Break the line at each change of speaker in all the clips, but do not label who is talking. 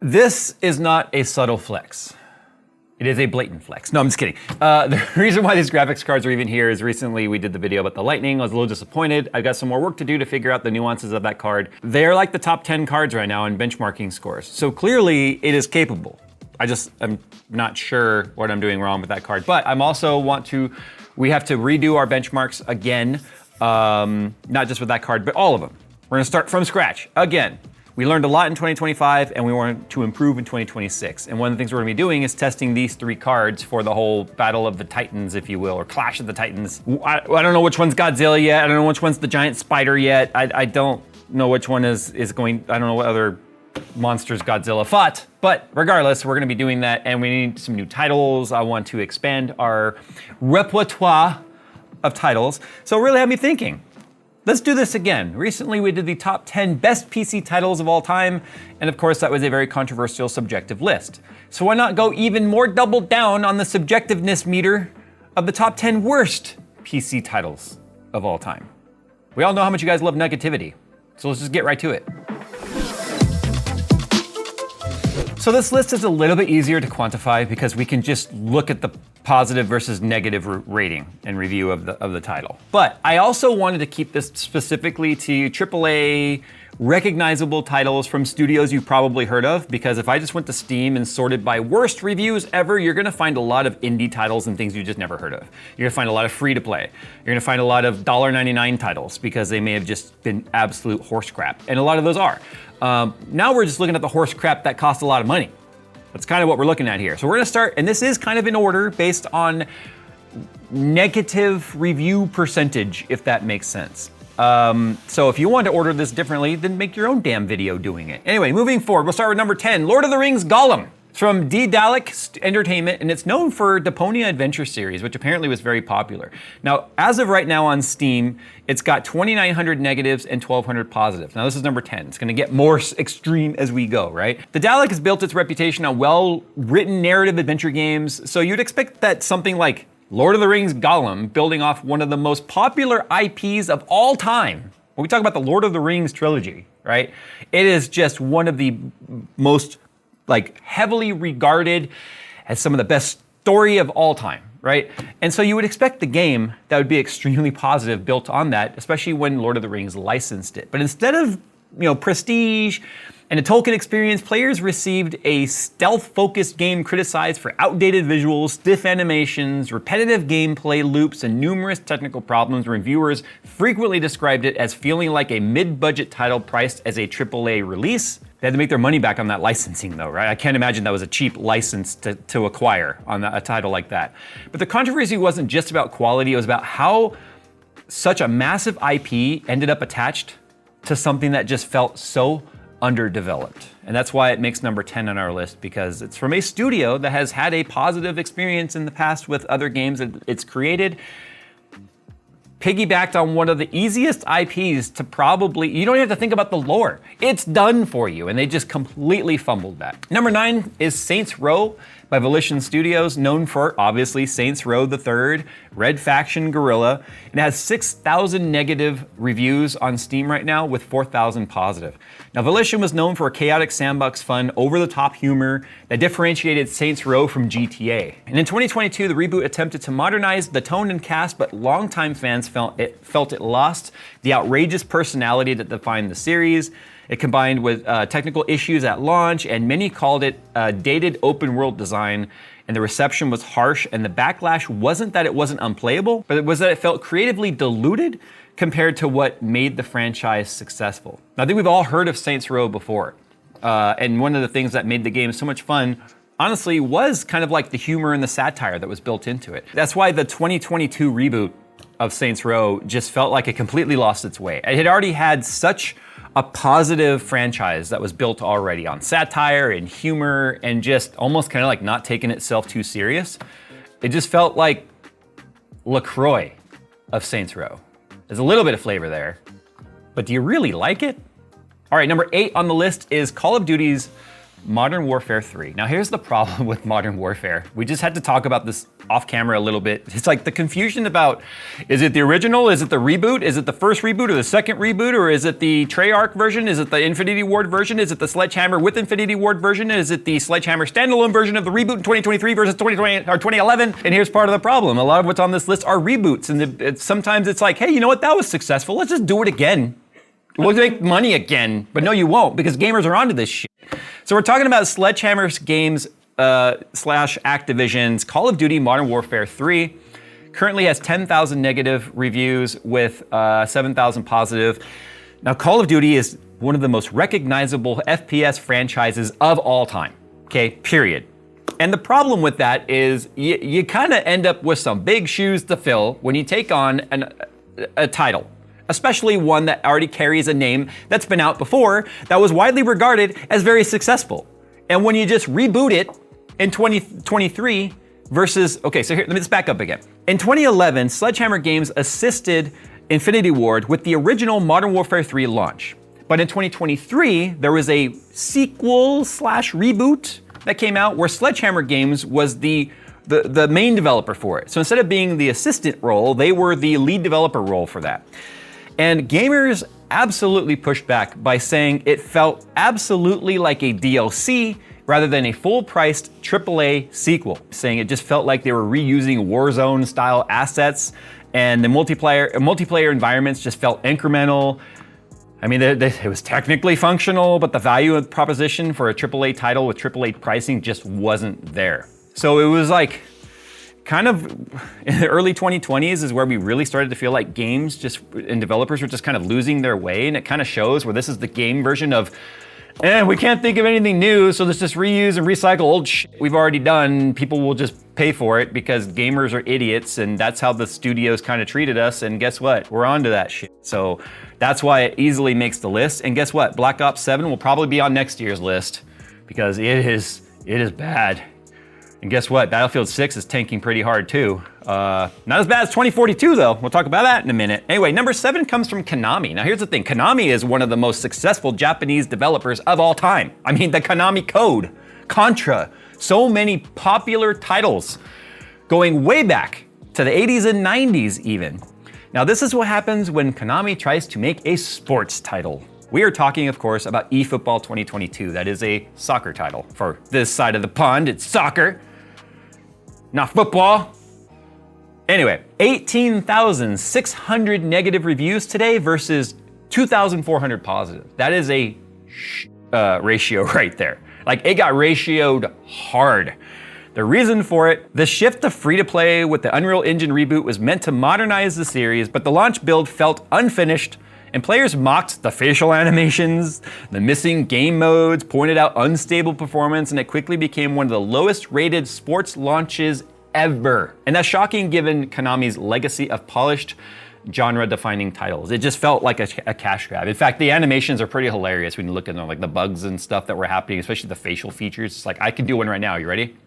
This is not a subtle flex. It is a blatant flex. No, I'm just kidding. The reason why these graphics cards are even here is recently we did the video about the Lightning. I was a little disappointed. I've got some more work to do to figure out the nuances of that card. They're like the top 10 cards right now in benchmarking scores. So clearly it is capable. I'm not sure what I'm doing wrong with that card, but we have to redo our benchmarks again. Not just with that card, but all of them. We're gonna start from scratch again. We learned a lot in 2025 and we want to improve in 2026. And one of the things we're gonna be doing is testing these 3 cards for the whole Battle of the Titans, if you will, or Clash of the Titans. I don't know which one's Godzilla yet. I don't know which one's the giant spider yet. I don't know which one is going, I don't know what other monsters Godzilla fought. But regardless, we're gonna be doing that and we need some new titles. I want to expand our repertoire of titles. So it really had me thinking. Let's do this again. Recently, we did the top 10 best PC titles of all time, and of course, that was a very controversial subjective list. So why not go even more double down on the subjectiveness meter of the top 10 worst PC titles of all time? We all know how much you guys love negativity, so let's just get right to it. So this list is a little bit easier to quantify because we can just look at the positive versus negative rating and review of the title. But I also wanted to keep this specifically to AAA recognizable titles from studios you've probably heard of, because if I just went to Steam and sorted by worst reviews ever, you're gonna find a lot of indie titles and things you just never heard of. You're gonna find a lot of free to play. You're gonna find a lot of $1.99 titles because they may have just been absolute horse crap. And a lot of those are. Now we're just looking at the horse crap that costs a lot of money. That's kind of what we're looking at here. So we're gonna start, and this is kind of in order based on negative review percentage, if that makes sense. So if you want to order this differently, then make your own damn video doing it. Anyway, moving forward, we'll start with number 10, Lord of the Rings Gollum. It's from Daedalic Entertainment, and it's known for Deponia Adventure series, which apparently was very popular. Now, as of right now on Steam, it's got 2,900 negatives and 1,200 positives. Now, this is number 10. It's gonna get more extreme as we go, right? Daedalic has built its reputation on well-written narrative adventure games, so you'd expect that something like Lord of the Rings Gollum, building off one of the most popular IPs of all time. When we talk about the Lord of the Rings trilogy, right? It is just one of the most heavily regarded as some of the best story of all time, right? And so you would expect the game that would be extremely positive built on that, especially when Lord of the Rings licensed it. But instead of, prestige and a Tolkien experience, players received a stealth-focused game criticized for outdated visuals, stiff animations, repetitive gameplay loops, and numerous technical problems. Reviewers frequently described it as feeling like a mid-budget title priced as a AAA release. They had to make their money back on that licensing though, right? I can't imagine that was a cheap license to acquire on a title like that. But the controversy wasn't just about quality, it was about how such a massive IP ended up attached to something that just felt so underdeveloped. And that's why it makes number 10 on our list, because it's from a studio that has had a positive experience in the past with other games that it's created, piggybacked on one of the easiest IPs to probably, you don't even have to think about the lore. It's done for you, and they just completely fumbled that. Number 9 is Saints Row by Volition Studios, known for, obviously, Saints Row the Third, Red Faction Guerrilla. It has 6,000 negative reviews on Steam right now with 4,000 positive. Now, Volition was known for a chaotic sandbox fun, over-the-top humor that differentiated Saints Row from GTA. And in 2022, the reboot attempted to modernize the tone and cast, but longtime fans felt it lost the outrageous personality that defined the series. It combined with technical issues at launch, and many called it dated open world design, and the reception was harsh, and the backlash wasn't that it wasn't unplayable, but it was that it felt creatively diluted compared to what made the franchise successful. Now, I think we've all heard of Saints Row before, and one of the things that made the game so much fun, honestly, was kind of like the humor and the satire that was built into it. That's why the 2022 reboot of Saints Row just felt like it completely lost its way. It had already had such a positive franchise that was built already on satire and humor and just almost kind of like not taking itself too serious. It just felt like LaCroix of Saints Row. There's a little bit of flavor there, but do you really like it? All right, number 8 on the list is Call of Duty's Modern Warfare 3. Now here's the problem with Modern Warfare. We just had to talk about this off camera a little bit. It's like the confusion about, is it the original? Is it the reboot? Is it the first reboot or the second reboot? Or is it the Treyarch version? Is it the Infinity Ward version? Is it the Sledgehammer with Infinity Ward version? Is it the Sledgehammer standalone version of the reboot in 2023 versus 2020 or 2011? And here's part of the problem. A lot of what's on this list are reboots. And sometimes it's like, hey, you know what? That was successful. Let's just do it again. We'll make money again. But no, you won't, because gamers are onto this shit. So we're talking about Sledgehammer's games / Activision's Call of Duty Modern Warfare 3. Currently has 10,000 negative reviews with 7,000 positive. Now, Call of Duty is one of the most recognizable FPS franchises of all time, okay, period. And the problem with that is you kind of end up with some big shoes to fill when you take on a title, especially one that already carries a name that's been out before, that was widely regarded as very successful. And when you just reboot it in 2023 versus, okay, so here, let me just back up again. In 2011, Sledgehammer Games assisted Infinity Ward with the original Modern Warfare 3 launch. But in 2023, there was a sequel / reboot that came out where Sledgehammer Games was the main developer for it. So instead of being the assistant role, they were the lead developer role for that. And gamers absolutely pushed back by saying it felt absolutely like a DLC rather than a full-priced AAA sequel, saying it just felt like they were reusing Warzone-style assets, and the multiplayer environments just felt incremental. I mean, it was technically functional, but the value of proposition for a AAA title with AAA pricing just wasn't there. So it was like, kind of in the early 2020s is where we really started to feel like games and developers were just kind of losing their way, and it kind of shows where this is the game version of, we can't think of anything new, so let's just reuse and recycle old shit we've already done. People will just pay for it because gamers are idiots, and that's how the studios kind of treated us, and guess what? We're onto that shit. So that's why it easily makes the list, and guess what? Black Ops 7 will probably be on next year's list because it is bad. And guess what? Battlefield 6 is tanking pretty hard too. Not as bad as 2042 though. We'll talk about that in a minute. Anyway, number 7 comes from Konami. Now here's the thing. Konami is one of the most successful Japanese developers of all time. I mean, the Konami Code, Contra, so many popular titles going way back to the 80s and 90s even. Now this is what happens when Konami tries to make a sports title. We are talking, of course, about eFootball 2022. That is a soccer title. For this side of the pond, it's soccer, not football. Anyway, 18,600 negative reviews today versus 2,400 positive. That is a ratio right there. Like, it got ratioed hard. The reason for it, the shift to free-to-play with the Unreal Engine reboot was meant to modernize the series, but the launch build felt unfinished, and players mocked the facial animations, the missing game modes, pointed out unstable performance, and it quickly became one of the lowest rated sports launches ever. And that's shocking given Konami's legacy of polished, genre-defining titles. It just felt like a cash grab. In fact, the animations are pretty hilarious when you look at them, like the bugs and stuff that were happening, especially the facial features. It's like, I could do one right now. You ready?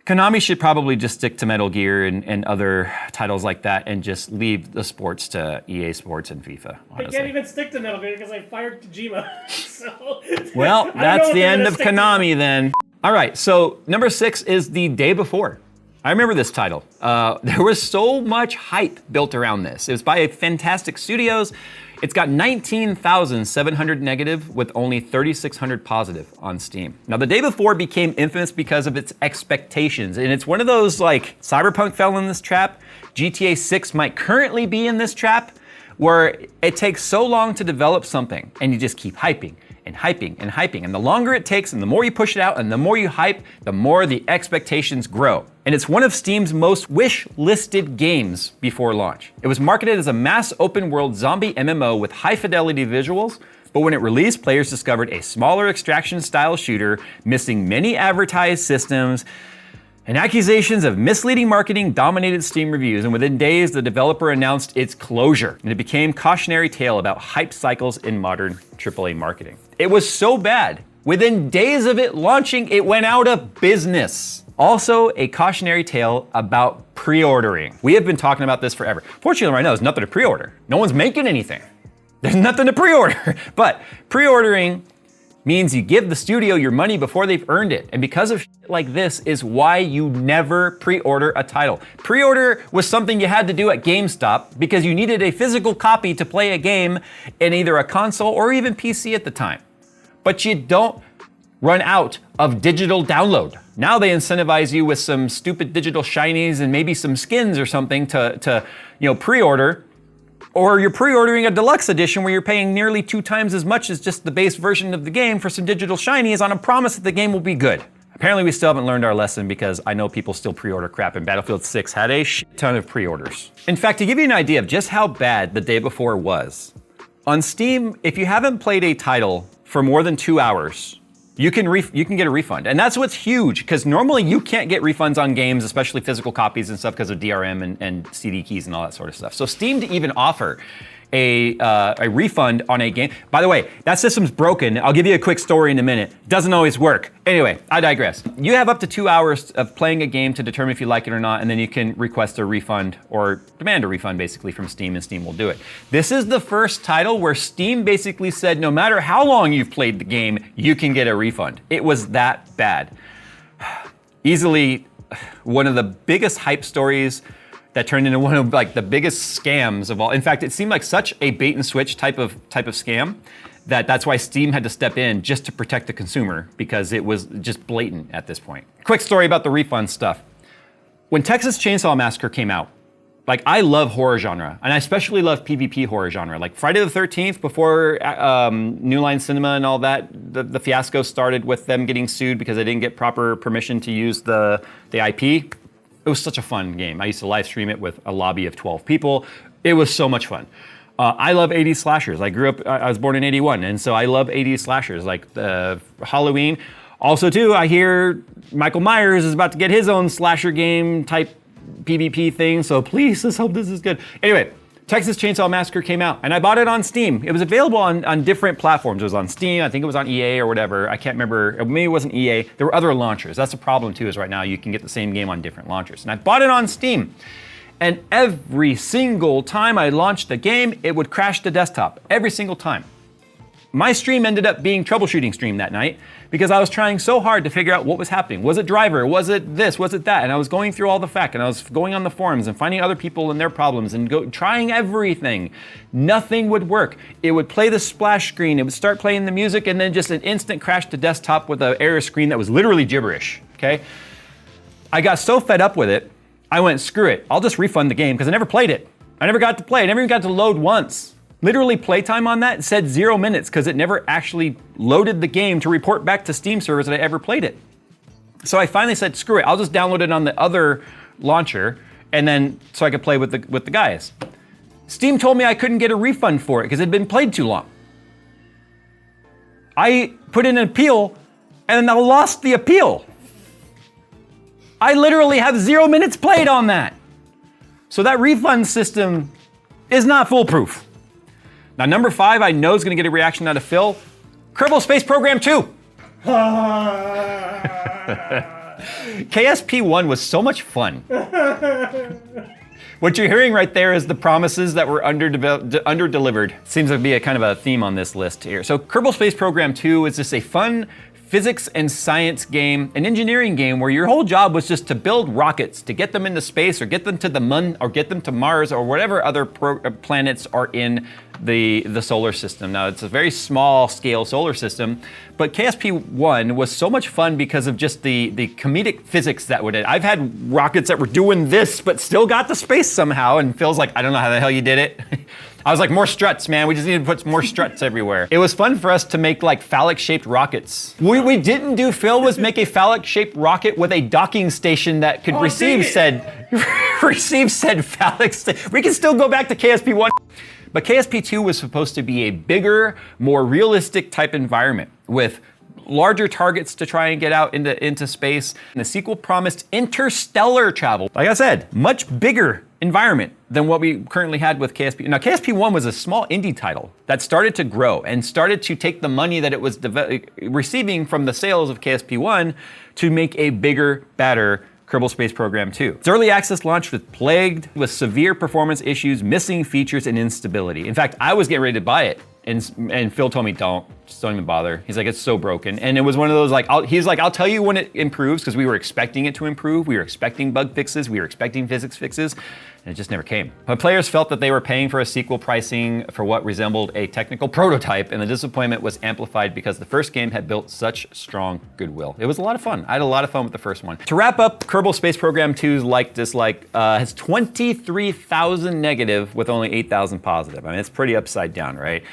Konami should probably just stick to Metal Gear and other titles like that and just leave the sports to EA Sports and FIFA, honestly.
They can't even stick to Metal Gear because I fired Kojima. So,
well, that's the end of Konami then. All right, so number 6 is The Day Before. I remember this title. There was so much hype built around this. It was by Fantastic Studios. It's got 19,700 negative with only 3,600 positive on Steam. Now, The Day Before became infamous because of its expectations, and it's one of those, like, Cyberpunk fell in this trap. GTA 6 might currently be in this trap, where it takes so long to develop something, and you just keep hyping and hyping and hyping. And the longer it takes and the more you push it out and the more you hype, the more the expectations grow. And it's one of Steam's most wish-listed games before launch. It was marketed as a mass open-world zombie MMO with high-fidelity visuals, but when it released, players discovered a smaller extraction-style shooter, missing many advertised systems, and accusations of misleading marketing dominated Steam reviews, and within days, the developer announced its closure, and it became a cautionary tale about hype cycles in modern AAA marketing. It was so bad, within days of it launching, it went out of business. Also, a cautionary tale about pre-ordering. We have been talking about this forever. Fortunately, right now, there's nothing to pre-order. No one's making anything. There's nothing to pre-order. But pre-ordering means you give the studio your money before they've earned it. And because of shit like this is why you never pre-order a title. Pre-order was something you had to do at GameStop because you needed a physical copy to play a game in either a console or even PC at the time. But you don't run out of digital download. Now they incentivize you with some stupid digital shinies and maybe some skins or something to pre-order. Or you're pre-ordering a deluxe edition where you're paying nearly 2 times as much as just the base version of the game for some digital shinies on a promise that the game will be good. Apparently we still haven't learned our lesson because I know people still pre-order crap, and Battlefield 6 had a shit ton of pre-orders. In fact, to give you an idea of just how bad the day before was, on Steam, if you haven't played a title for more than 2 hours, you can get a refund. And that's what's huge, because normally you can't get refunds on games, especially physical copies and stuff, because of DRM and CD keys and all that sort of stuff. So Steam to even offer a refund on a game. By the way, that system's broken. I'll give you a quick story in a minute. Doesn't always work. Anyway, I digress. You have up to 2 hours of playing a game to determine if you like it or not, and then you can request a refund or demand a refund basically from Steam, and Steam will do it. This is the first title where Steam basically said no matter how long you've played the game, you can get a refund. It was that bad. Easily one of the biggest hype stories that turned into one of like the biggest scams of all. In fact, it seemed like such a bait and switch type of scam that's why Steam had to step in just to protect the consumer, because it was just blatant at this point. Quick story about the refund stuff. When Texas Chainsaw Massacre came out, like I love horror genre, and I especially love PvP horror genre. Like Friday the 13th, before New Line Cinema and all that, the fiasco started with them getting sued because they didn't get proper permission to use the IP. It was such a fun game. I used to live stream it with a lobby of 12 people. It was so much fun. I love 80s slashers. I was born in 81, and so I love 80s slashers, like Halloween. Also too, I hear Michael Myers is about to get his own slasher game type PvP thing, so please, let's hope this is good. Anyway, Texas Chainsaw Massacre came out, and I bought it on Steam. It was available on different platforms. It was on Steam, I think it was on EA or whatever. I can't remember, maybe it wasn't EA. There were other launchers. That's the problem too, is right now you can get the same game on different launchers. And I bought it on Steam, and every single time I launched the game, it would crash the desktop, every single time. My stream ended up being troubleshooting stream that night because I was trying so hard to figure out what was happening. Was it driver? Was it this? Was it that? And I was going through all the FAQ, and I was going on the forums and finding other people and their problems and trying everything. Nothing would work. It would play the splash screen. It would start playing the music, and then just an instant crash to desktop with an error screen that was literally gibberish, okay? I got so fed up with it, I went, screw it. I'll just refund the game because I never played it. I never got to play. I never even got to load once. Literally playtime on that said 0 minutes because it never actually loaded the game to report back to Steam servers that I ever played it. So I finally said, screw it, I'll just download it on the other launcher, and then so I could play with the guys. Steam told me I couldn't get a refund for it because it had been played too long. I put in an appeal, and then I lost the appeal. I literally have 0 minutes played on that. So that refund system is not foolproof. Now, number 5, I know is going to get a reaction out of Phil. Kerbal Space Program 2. KSP1 was so much fun. What you're hearing right there is the promises that were under-delivered. Seems to be a kind of a theme on this list here. So Kerbal Space Program 2 is just a fun physics and science game, an engineering game where your whole job was just to build rockets, to get them into space or get them to the moon or get them to Mars or whatever other planets are in the solar system. Now, it's a very small scale solar system, but KSP1 was so much fun because of just the comedic physics that would it. I've had rockets that were doing this, but still got to space somehow, and Phil's like, I don't know how the hell you did it. I was like, more struts, man. We just need to put more struts everywhere. It was fun for us to make like phallic-shaped rockets. What we didn't do, Phil, was make a phallic-shaped rocket with a docking station that could receive said phallic station. We can still go back to KSP1. But KSP2 was supposed to be a bigger, more realistic type environment with larger targets to try and get out into space. And the sequel promised interstellar travel. Like I said, much bigger environment than what we currently had with KSP. Now, KSP1 was a small indie title that started to grow and started to take the money that it was receiving from the sales of KSP1 to make a bigger, better Kerbal Space Program 2. Its early access launch was plagued with severe performance issues, missing features, and instability. In fact, I was getting ready to buy it, and Phil told me, don't. just don't even bother. He's like, it's so broken. And it was one of those like, I'll tell you when it improves, because we were expecting it to improve. We were expecting bug fixes. We were expecting physics fixes, and it just never came. But players felt that they were paying for a sequel pricing for what resembled a technical prototype, and the disappointment was amplified because the first game had built such strong goodwill. It was a lot of fun. I had a lot of fun with the first one. To wrap up, Kerbal Space Program 2's like dislike has 23,000 negative with only 8,000 positive. I mean, it's pretty upside down, right?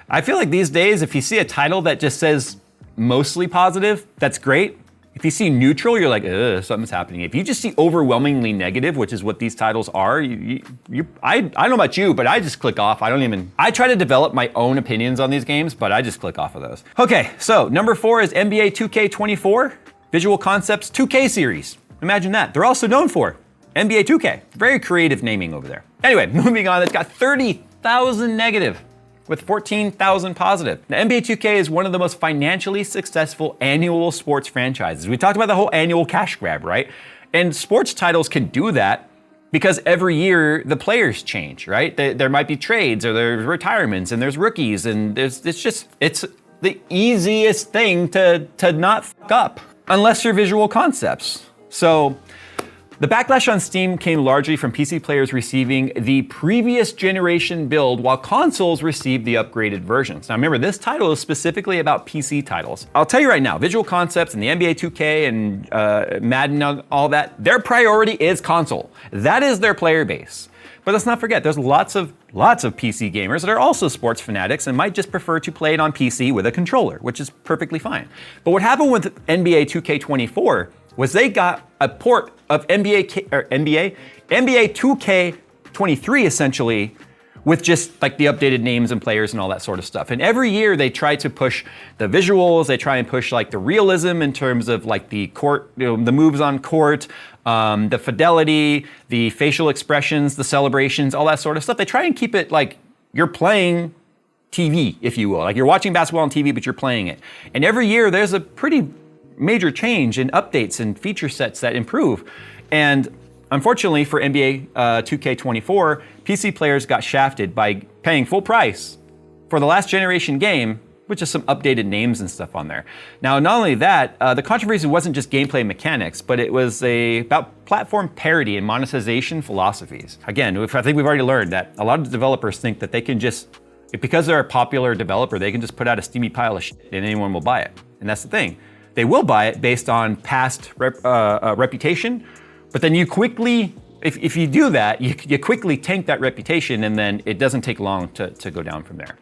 I feel like these days, if you see a title that just says mostly positive, that's great. If you see neutral, you're like, ugh, something's happening. If you just see overwhelmingly negative, which is what these titles are, I don't know about you, but I just click off. I try to develop my own opinions on these games, but I just click off of those. Okay, so number 4 is NBA 2K24, Visual Concepts 2K series. Imagine that. They're also known for NBA 2K. Very creative naming over there. Anyway, moving on, it's got 30,000 negative with 14,000 positive. Now, NBA 2K is one of the most financially successful annual sports franchises. We talked about the whole annual cash grab, right? And sports titles can do that because every year the players change, right? There might be trades, or there's retirements, and there's rookies, and it's the easiest thing to not fuck up, unless you're Visual Concepts. So, the backlash on Steam came largely from PC players receiving the previous generation build, while consoles received the upgraded versions. Now remember, this title is specifically about PC titles. I'll tell you right now, Visual Concepts and the NBA 2K and Madden, all that, their priority is console. That is their player base. But let's not forget, there's lots of PC gamers that are also sports fanatics and might just prefer to play it on PC with a controller, which is perfectly fine. But what happened with NBA 2K24 was they got a port of NBA 2K23 essentially, with just like the updated names and players and all that sort of stuff. And every year they try to push the visuals, they try and push like the realism in terms of like the court, the moves on court, the fidelity, the facial expressions, the celebrations, all that sort of stuff. They try and keep it like you're playing TV, if you will. Like you're watching basketball on TV, but you're playing it. And every year there's a pretty major change in updates and feature sets that improve. And unfortunately for NBA 2K24, PC players got shafted by paying full price for the last generation game, with just some updated names and stuff on there. Now, not only that, the controversy wasn't just gameplay mechanics, but it was about platform parity and monetization philosophies. Again, I think we've already learned that a lot of developers think that they can just, because they're a popular developer, they can just put out a steamy pile of shit and anyone will buy it. And that's the thing. They will buy it based on past reputation, but then you quickly, if you do that, you quickly tank that reputation, and then it doesn't take long to go down from there.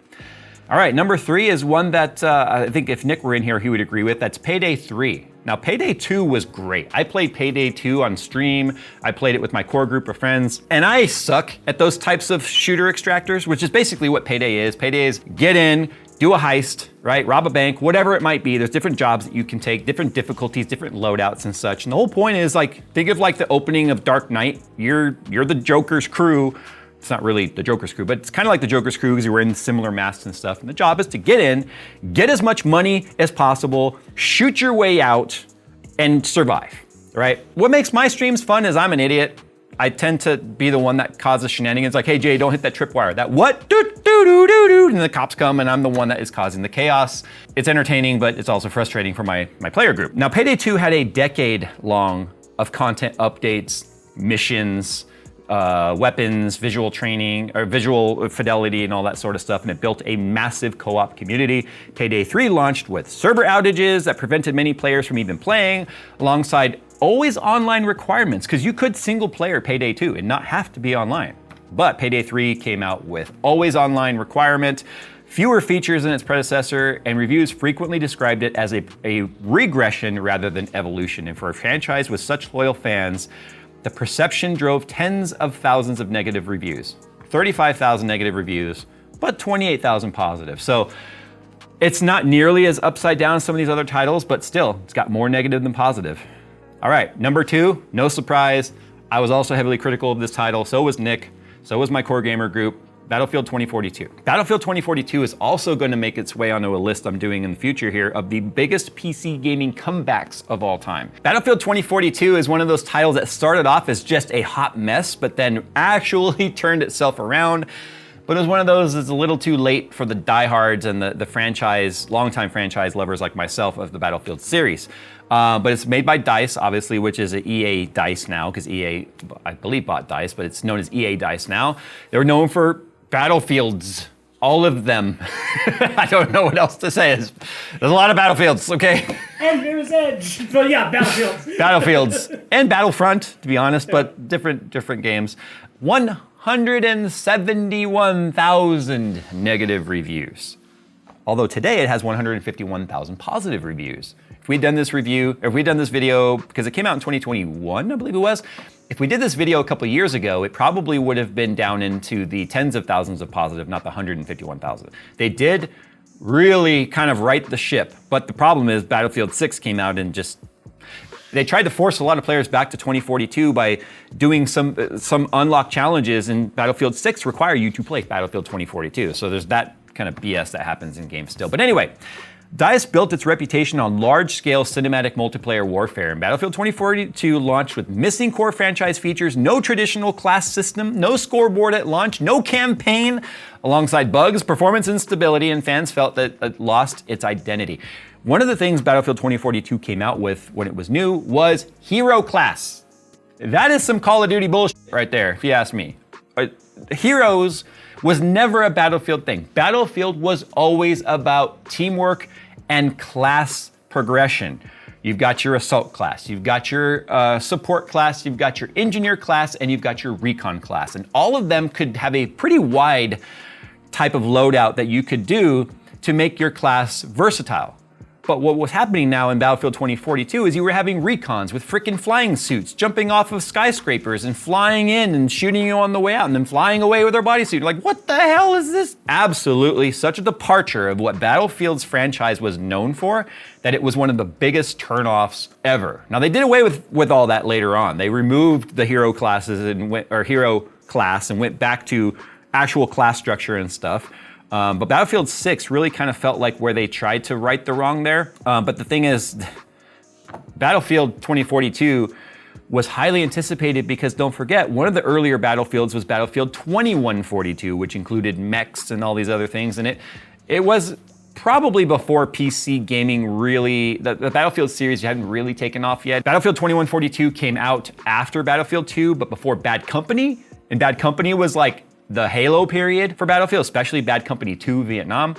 All right, number 3 is one that I think if Nick were in here, he would agree with. That's Payday 3. Now, Payday 2 was great. I played Payday 2 on stream. I played it with my core group of friends, and I suck at those types of shooter extractors, which is basically what Payday is. Payday is get in, do a heist, right? Rob a bank, whatever it might be. There's different jobs that you can take, different difficulties, different loadouts and such. And the whole point is like, think of like the opening of Dark Knight. You're the Joker's crew. It's not really the Joker's crew, but it's kind of like the Joker's crew because you were in similar masks and stuff. And the job is to get in, get as much money as possible, shoot your way out, and survive, right? What makes my streams fun is I'm an idiot. I tend to be the one that causes shenanigans, like, hey Jay, don't hit that tripwire. That what? And the cops come and I'm the one that is causing the chaos. It's entertaining, but it's also frustrating for my player group. Now, Payday 2 had a decade long of content updates, missions, weapons, visual training, or visual fidelity and all that sort of stuff, and it built a massive co-op community. Payday 3 launched with server outages that prevented many players from even playing, alongside always online requirements, because you could single player Payday 2 and not have to be online. But Payday 3 came out with always online requirement, fewer features than its predecessor, and reviews frequently described it as a regression rather than evolution. And for a franchise with such loyal fans, the perception drove tens of thousands of negative reviews. 35,000 negative reviews, but 28,000 positive. So it's not nearly as upside down as some of these other titles, but still, it's got more negative than positive. All right, number 2, no surprise. I was also heavily critical of this title. So was Nick. So was my core gamer group. Battlefield 2042. Battlefield 2042 is also going to make its way onto a list I'm doing in the future here of the biggest PC gaming comebacks of all time. Battlefield 2042 is one of those titles that started off as just a hot mess, but then actually turned itself around. but it was one of those that's a little too late for the diehards and the franchise, longtime franchise lovers like myself of the Battlefield series. But it's made by DICE, obviously, which is an EA DICE now, because EA, I believe, bought DICE, but it's known as EA DICE now. They were known for Battlefields, all of them. I don't know what else to say. There's a lot of Battlefields, okay?
And Mirror's Edge. But yeah, Battlefields.
Battlefields and Battlefront, to be honest, but different games. 171,000 negative reviews. Although today it has 151,000 positive reviews. If we'd done this video, because it came out in 2021, I believe it was. If we did this video a couple years ago, it probably would have been down into the tens of thousands of positive, not the 151,000. They did really kind of right the ship, but the problem is Battlefield 6 came out and they tried to force a lot of players back to 2042 by doing some unlock challenges, and Battlefield 6 require you to play Battlefield 2042. So there's that kind of BS that happens in games still. But anyway, DICE built its reputation on large-scale cinematic multiplayer warfare, and Battlefield 2042 launched with missing core franchise features, no traditional class system, no scoreboard at launch, no campaign, alongside bugs, performance instability, and fans felt that it lost its identity. One of the things Battlefield 2042 came out with when it was new was Hero Class. That is some Call of Duty bullshit right there, if you ask me. Heroes was never a Battlefield thing. Battlefield was always about teamwork and class progression. You've got your assault class, you've got your support class, you've got your engineer class, and you've got your recon class. And all of them could have a pretty wide type of loadout that you could do to make your class versatile. But what was happening now in Battlefield 2042 is you were having recons with frickin' flying suits, jumping off of skyscrapers and flying in and shooting you on the way out and then flying away with their bodysuit. You're like, what the hell is this? Absolutely such a departure of what Battlefield's franchise was known for that it was one of the biggest turnoffs ever. Now they did away with all that later on. They removed the hero classes hero class and went back to actual class structure and stuff. But Battlefield 6 really kind of felt like where they tried to right the wrong there. But the thing is, Battlefield 2042 was highly anticipated because don't forget, one of the earlier Battlefields was Battlefield 2142, which included mechs and all these other things. And it was probably before PC gaming really, the Battlefield series hadn't really taken off yet. Battlefield 2142 came out after Battlefield 2, but before Bad Company. And Bad Company was like the Halo period for Battlefield, especially Bad Company 2 Vietnam.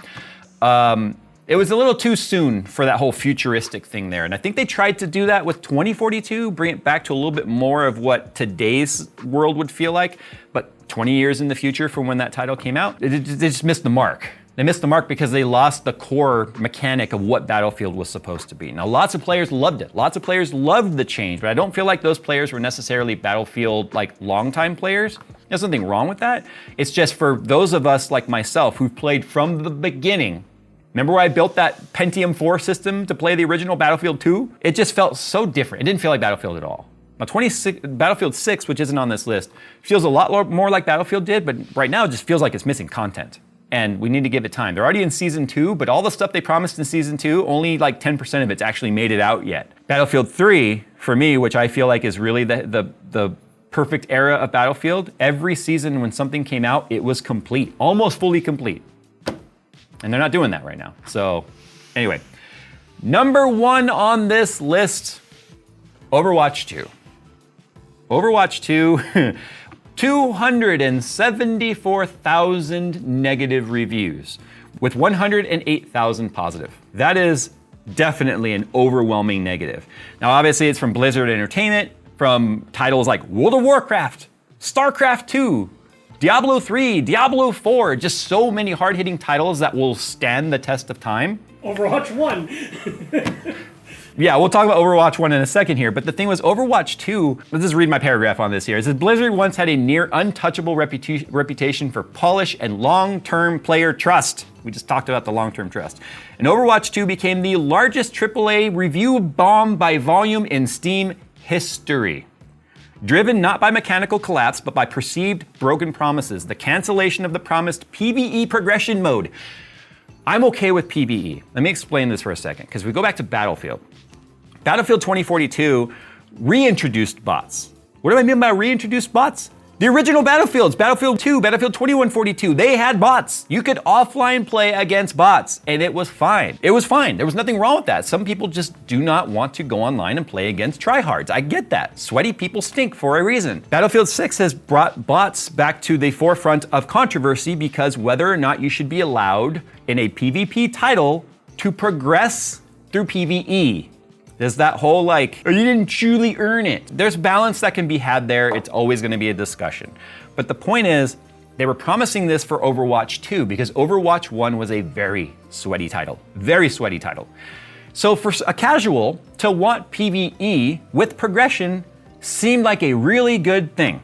It was a little too soon for that whole futuristic thing there. And I think they tried to do that with 2042, bring it back to a little bit more of what today's world would feel like. But 20 years in the future from when that title came out, they just missed the mark. They missed the mark because they lost the core mechanic of what Battlefield was supposed to be. Now, lots of players loved it. Lots of players loved the change, but I don't feel like those players were necessarily Battlefield, like, longtime players. There's nothing wrong with that. It's just for those of us like myself who've played from the beginning. Remember where I built that Pentium 4 system to play the original Battlefield 2? It just felt so different. It didn't feel like Battlefield at all. Now, Battlefield 6, which isn't on this list, feels a lot more like Battlefield did, but right now it just feels like it's missing content. And we need to give it time. They're already in season 2, but all the stuff they promised in season 2, only like 10% of it's actually made it out yet. Battlefield 3, for me, which I feel like is really the perfect era of Battlefield, every season when something came out, it was complete, almost fully complete. And they're not doing that right now. So anyway, number 1 on this list, Overwatch 2. Overwatch 2, 274,000 negative reviews with 108,000 positive. That is definitely an overwhelming negative. Now, obviously it's from Blizzard Entertainment, from titles like World of Warcraft, StarCraft 2, Diablo 3, Diablo 4, just so many hard-hitting titles that will stand the test of time.
Overwatch 1.
Yeah, we'll talk about Overwatch 1 in a second here, but the thing was Overwatch 2, let's just read my paragraph on this here. It says, Blizzard once had a near untouchable reputation for polish and long-term player trust. We just talked about the long-term trust. And Overwatch 2 became the largest AAA review bomb by volume in Steam history. Driven not by mechanical collapse, but by perceived broken promises, the cancellation of the promised PvE progression mode. I'm okay with PvE. Let me explain this for a second, because we go back to Battlefield. Battlefield 2042 reintroduced bots. What do I mean by reintroduced bots? The original Battlefields, Battlefield 2, Battlefield 2142, they had bots. You could offline play against bots, and it was fine. It was fine. There was nothing wrong with that. Some people just do not want to go online and play against tryhards. I get that. Sweaty people stink for a reason. Battlefield 6 has brought bots back to the forefront of controversy because whether or not you should be allowed in a PvP title to progress through PvE. There's that whole like, oh, you didn't truly earn it. There's balance that can be had there. It's always gonna be a discussion. But the point is, they were promising this for Overwatch 2 because Overwatch 1 was a very sweaty title. Very sweaty title. So for a casual to want PvE with progression seemed like a really good thing.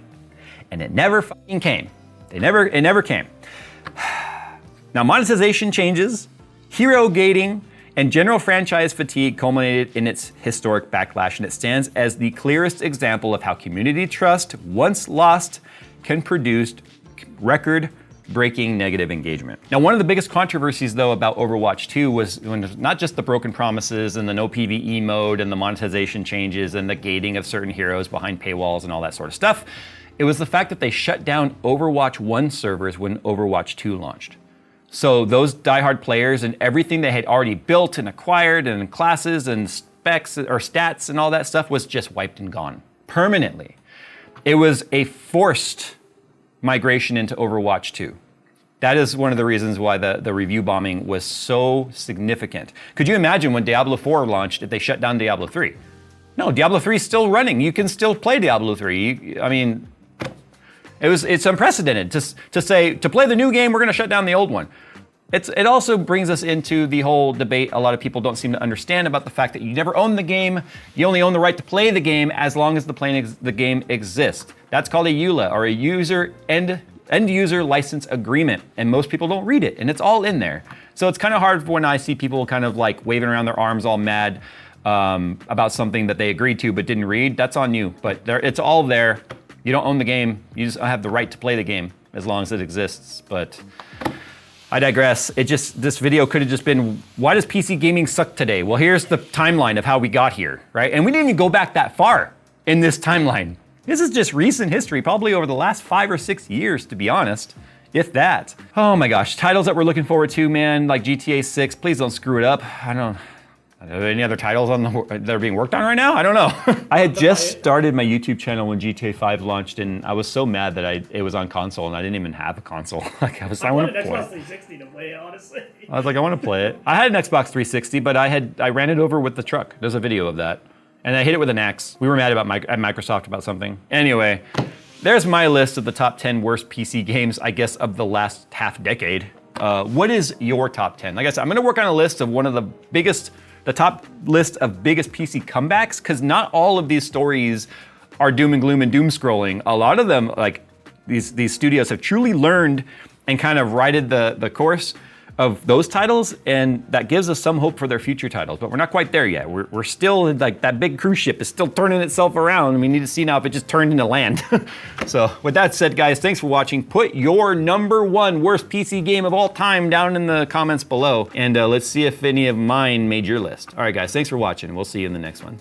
And it never fucking came. It never came. Now monetization changes, hero gating, and general franchise fatigue culminated in its historic backlash, and it stands as the clearest example of how community trust, once lost, can produce record-breaking negative engagement. Now, one of the biggest controversies, though, about Overwatch 2 was not just the broken promises and the no PvE mode and the monetization changes and the gating of certain heroes behind paywalls and all that sort of stuff. It was the fact that they shut down Overwatch 1 servers when Overwatch 2 launched. So those diehard players and everything they had already built and acquired and classes and specs or stats and all that stuff was just wiped and gone permanently. It was a forced migration into Overwatch 2. That is one of the reasons why the review bombing was so significant. Could you imagine when Diablo 4 launched if they shut down Diablo 3? No, Diablo 3 is still running. You can still play Diablo 3. I mean, it's unprecedented to play the new game, we're gonna shut down the old one. It also brings us into the whole debate a lot of people don't seem to understand about the fact that you never own the game, you only own the right to play the game as long as the game exists. That's called a EULA, or a end user license agreement, and most people don't read it, and it's all in there. So it's kind of hard when I see people kind of like waving around their arms all mad about something that they agreed to but didn't read. That's on you, but it's all there. You don't own the game, you just have the right to play the game as long as it exists, but I digress. This video could have just been, why does PC gaming suck today? Well, here's the timeline of how we got here, right? And we didn't even go back that far in this timeline. This is just recent history, probably over the last 5 or 6 years, to be honest, if that. Oh my gosh, titles that we're looking forward to, man, like GTA 6, please don't screw it up. Are there any other titles that are being worked on right now? I don't know. I had just started my YouTube channel when GTA 5 launched, and I was so mad that it was on console, and I didn't even have a console. Like I want to play
Xbox 360 to play it, honestly.
I was like, I want to play it. I had an Xbox 360, but I ran it over with the truck. There's a video of that, and I hit it with an axe. We were mad at Microsoft about something. Anyway, there's my list of the top 10 worst PC games, I guess, of the last half decade. What is your top 10? Like I said, I'm going to work on a list of one of the top list of biggest PC comebacks, because not all of these stories are doom and gloom and doom scrolling. A lot of them, like these studios have truly learned and kind of righted the course of those titles, and that gives us some hope for their future titles, but we're not quite there yet. We're still, like, that big cruise ship is still turning itself around, and we need to see now if it just turned into land. So with that said, guys, thanks for watching. Put your #1 worst PC game of all time down in the comments below, and let's see if any of mine made your list. All right, guys, thanks for watching. We'll see you in the next one.